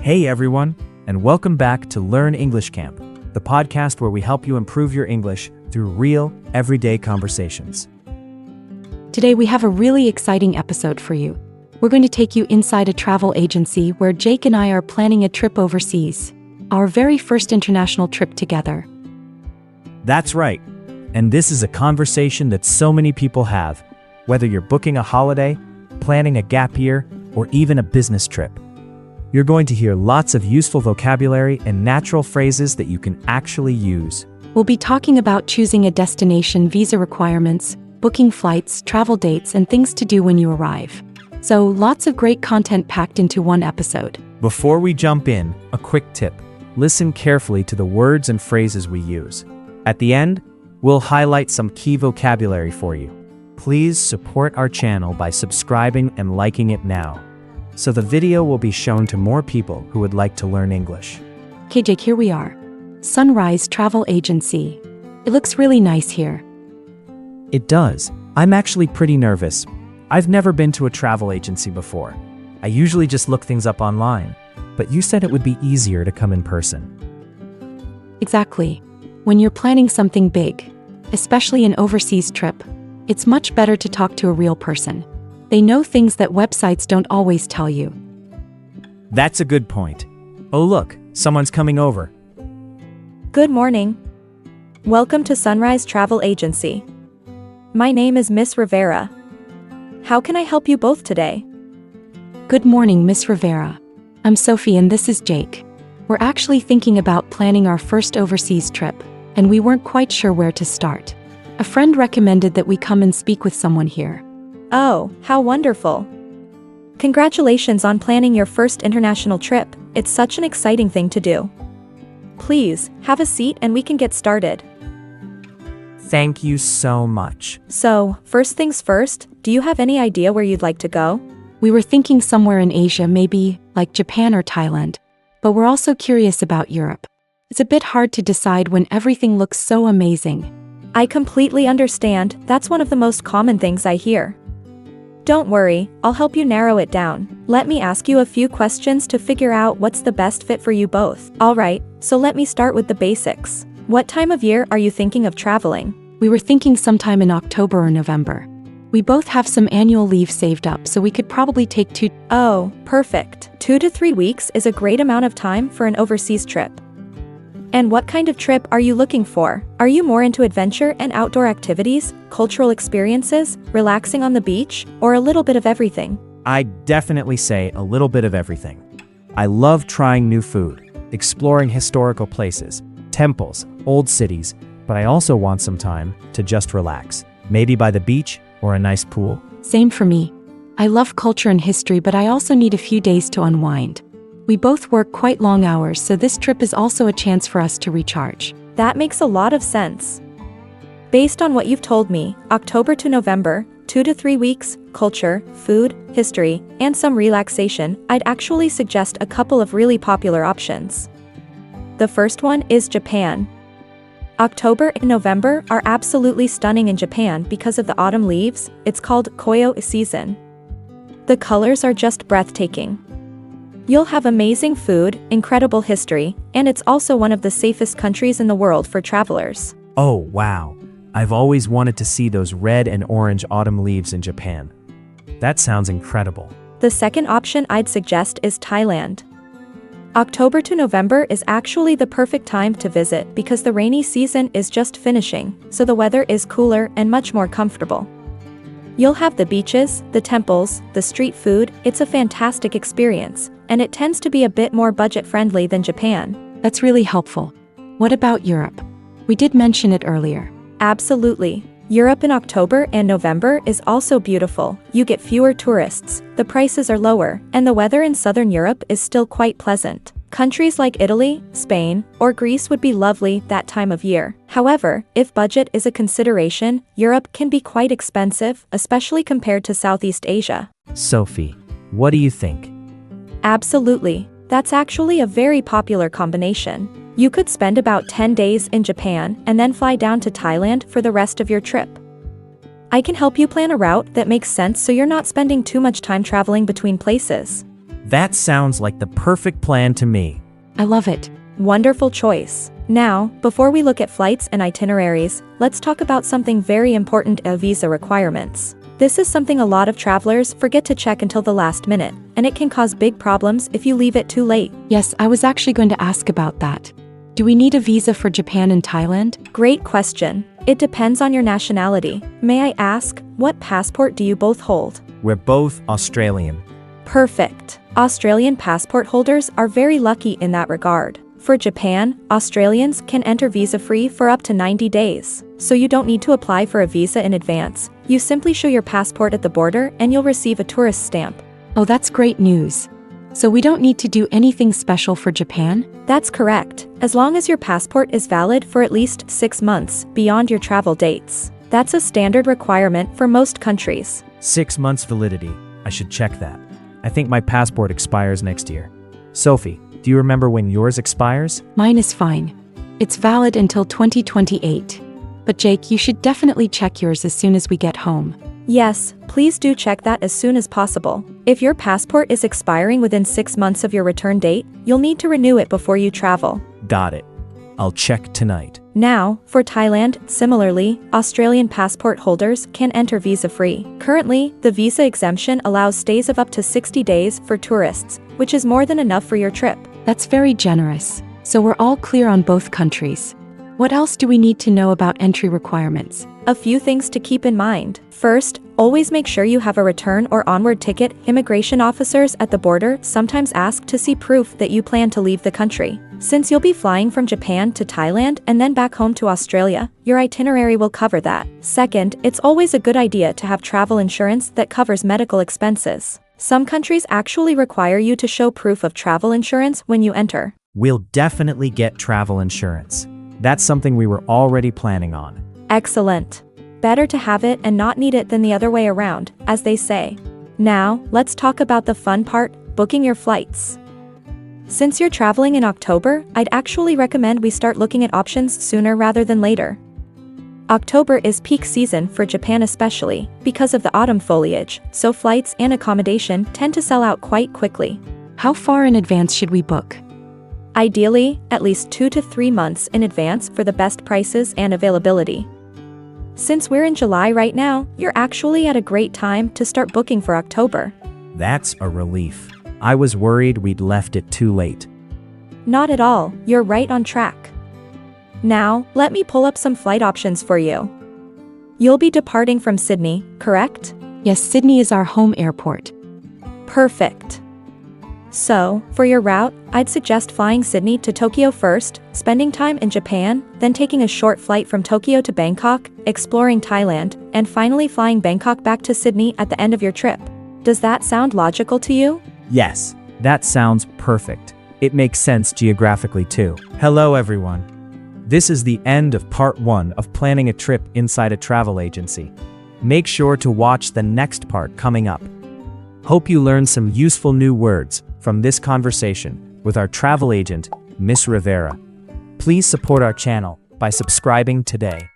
Hey everyone, and welcome back to Learn English Camp, the podcast where we help you improve your English through real, everyday conversations. Today we have a really exciting episode for you. We're going to take you inside a travel agency where Jake and I are planning a trip overseas, our very first international trip together. That's right, and this is a conversation that so many people have, whether you're booking a holiday, planning a gap year, or even a business trip. You're going to hear lots of useful vocabulary and natural phrases that you can actually use. We'll be talking about choosing a destination, visa requirements, booking flights, travel dates, and things to do when you arrive. So, lots of great content packed into one episode. Before we jump in, a quick tip. Listen carefully to the words and phrases we use. At the end, we'll highlight some key vocabulary for you. Please support our channel by subscribing and liking it now, so the video will be shown to more people who would like to learn English. Okay, Jake, here we are. Sunrise Travel Agency. It looks really nice here. It does. I'm actually pretty nervous. I've never been to a travel agency before. I usually just look things up online, but you said it would be easier to come in person. Exactly. When you're planning something big, especially an overseas trip, it's much better to talk to a real person. They know things that websites don't always tell you. That's a good point. Oh look, someone's coming over. Good morning. Welcome to Sunrise Travel Agency. My name is Miss Rivera. How can I help you both today? Good morning, Miss Rivera. I'm Sophie and this is Jake. We're actually thinking about planning our first overseas trip, and we weren't quite sure where to start. A friend recommended that we come and speak with someone here. Oh, how wonderful. Congratulations on planning your first international trip. It's such an exciting thing to do. Please, have a seat and we can get started. Thank you so much. So, first things first, do you have any idea where you'd like to go? We were thinking somewhere in Asia, maybe like Japan or Thailand, but we're also curious about Europe. It's a bit hard to decide when everything looks so amazing. I completely understand. That's one of the most common things I hear. Don't worry, I'll help you narrow it down. Let me ask you a few questions to figure out what's the best fit for you both. Alright, so let me start with the basics. What time of year are you thinking of traveling? We were thinking sometime in October or November. We both have some annual leave saved up, so we could probably take 2. Oh, perfect. 2 to 3 weeks is a great amount of time for an overseas trip. And what kind of trip are you looking for? Are you more into adventure and outdoor activities, cultural experiences, relaxing on the beach, or a little bit of everything? I'd definitely say a little bit of everything. I love trying new food, exploring historical places, temples, old cities, but I also want some time to just relax, maybe by the beach or a nice pool. Same for me. I love culture and history, but I also need a few days to unwind. We both work quite long hours, so this trip is also a chance for us to recharge. That makes a lot of sense. Based on what you've told me, October to November, 2 to 3 weeks, culture, food, history, and some relaxation, I'd actually suggest a couple of really popular options. The first one is Japan. October and November are absolutely stunning in Japan because of the autumn leaves. It's called Koyo season. The colors are just breathtaking. You'll have amazing food, incredible history, and it's also one of the safest countries in the world for travelers. Oh, wow. I've always wanted to see those red and orange autumn leaves in Japan. That sounds incredible. The second option I'd suggest is Thailand. October to November is actually the perfect time to visit because the rainy season is just finishing, so the weather is cooler and much more comfortable. You'll have the beaches, the temples, the street food. It's a fantastic experience, and it tends to be a bit more budget-friendly than Japan. That's really helpful. What about Europe? We did mention it earlier. Absolutely. Europe in October and November is also beautiful. You get fewer tourists, the prices are lower, and the weather in southern Europe is still quite pleasant. Countries like Italy, Spain, or Greece would be lovely that time of year. However, if budget is a consideration, Europe can be quite expensive, especially compared to Southeast Asia. Sophie, what do you think? Absolutely. That's actually a very popular combination. You could spend about 10 days in Japan and then fly down to Thailand for the rest of your trip. I can help you plan a route that makes sense so you're not spending too much time traveling between places. That sounds like the perfect plan to me. I love it. Wonderful choice. Now, before we look at flights and itineraries, let's talk about something very important: visa requirements. This is something a lot of travelers forget to check until the last minute, and it can cause big problems if you leave it too late. Yes, I was actually going to ask about that. Do we need a visa for Japan and Thailand? Great question. It depends on your nationality. May I ask, what passport do you both hold? We're both Australian. Perfect. Australian passport holders are very lucky in that regard. For Japan, Australians can enter visa-free for up to 90 days. So you don't need to apply for a visa in advance. You simply show your passport at the border and you'll receive a tourist stamp. Oh, that's great news. So we don't need to do anything special for Japan? That's correct, as long as your passport is valid for at least 6 months beyond your travel dates. That's a standard requirement for most countries. 6 months validity. I should check that. I think my passport expires next year. Sophie, do you remember when yours expires? Mine is fine. It's valid until 2028. But Jake, you should definitely check yours as soon as we get home. Yes, please do check that as soon as possible. If your passport is expiring within 6 months of your return date, you'll need to renew it before you travel. Got it. I'll check tonight. Now, for Thailand, similarly, Australian passport holders can enter visa-free. Currently, the visa exemption allows stays of up to 60 days for tourists, which is more than enough for your trip. That's very generous. So we're all clear on both countries. What else do we need to know about entry requirements? A few things to keep in mind. First, always make sure you have a return or onward ticket. Immigration officers at the border sometimes ask to see proof that you plan to leave the country. Since you'll be flying from Japan to Thailand and then back home to Australia, your itinerary will cover that. Second, it's always a good idea to have travel insurance that covers medical expenses. Some countries actually require you to show proof of travel insurance when you enter. We'll definitely get travel insurance. That's something we were already planning on. Excellent. Better to have it and not need it than the other way around, as they say. Now, let's talk about the fun part: booking your flights. Since you're traveling in October, I'd actually recommend we start looking at options sooner rather than later. October is peak season for Japan, especially because of the autumn foliage, so flights and accommodation tend to sell out quite quickly. How far in advance should we book? Ideally, at least 2 to 3 months in advance for the best prices and availability. Since we're in July right now, you're actually at a great time to start booking for October. That's a relief. I was worried we'd left it too late. Not at all, you're right on track. Now, let me pull up some flight options for you. You'll be departing from Sydney, correct? Yes, Sydney is our home airport. Perfect. So, for your route, I'd suggest flying Sydney to Tokyo first, spending time in Japan, then taking a short flight from Tokyo to Bangkok, exploring Thailand, and finally flying Bangkok back to Sydney at the end of your trip. Does that sound logical to you? Yes, that sounds perfect. It makes sense geographically too. Hello everyone. This is the end of part 1 of planning a trip inside a travel agency. Make sure to watch the next part coming up. Hope you learned some useful new words from this conversation with our travel agent, Miss Rivera. Please support our channel by subscribing today.